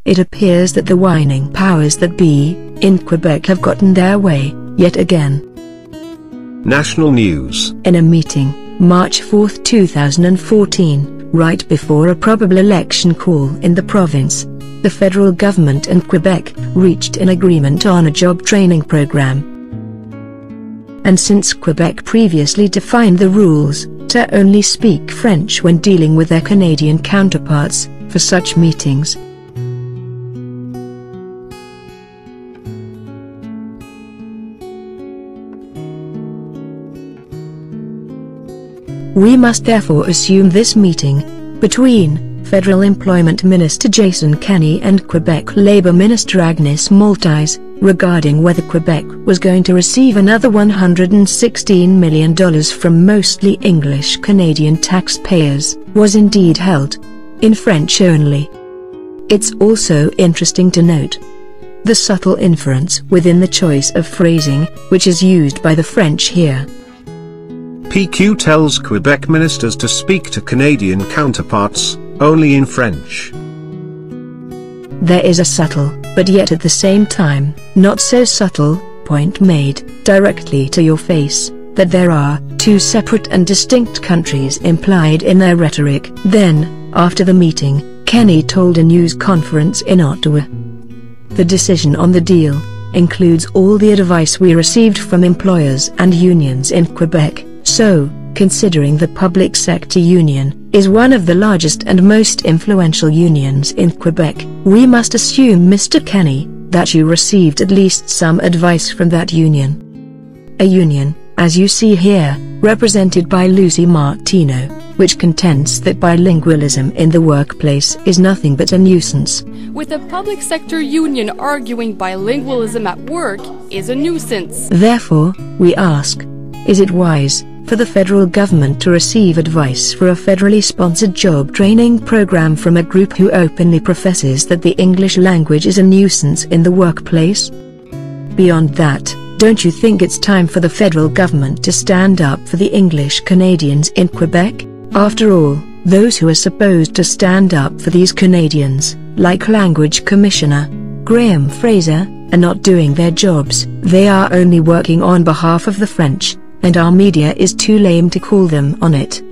It appears that the whining powers that be in Quebec have gotten their way, yet again. National news. In a meeting, March 4, 2014, right before a probable election call in the province, the federal government and Quebec reached an agreement on a job training program. And since Quebec previously defined the rules to only speak French when dealing with their Canadian counterparts, for such meetings, we must therefore assume this meeting between Federal Employment Minister Jason Kenney and Quebec Labour Minister Agnes Maltais, regarding whether Quebec was going to receive another $116 million from mostly English Canadian taxpayers, was indeed held in French only. It's also interesting to note the subtle inference within the choice of phrasing, which is used by the French here. PQ tells Quebec ministers to speak to Canadian counterparts only in French. There is a subtle, but yet at the same time, not so subtle, point made, directly to your face, that there are two separate and distinct countries implied in their rhetoric. Then, after the meeting, Kenney told a news conference in Ottawa, the decision on the deal includes all the advice we received from employers and unions in Quebec. So, considering the public sector union is one of the largest and most influential unions in Quebec, we must assume, Mr. Kenney, that you received at least some advice from that union. A union, as you see here, represented by Lucy Martineau, which contends that bilingualism in the workplace is nothing but a nuisance. With a public sector union arguing bilingualism at work is a nuisance. Therefore, we ask, is it wise for the federal government to receive advice for a federally sponsored job training program from a group who openly professes that the English language is a nuisance in the workplace? Beyond that, don't you think it's time for the federal government to stand up for the English Canadians in Quebec? After all, those who are supposed to stand up for these Canadians, like Language Commissioner Graham Fraser, are not doing their jobs. They are only working on behalf of the French, and our media is too lame to call them on it.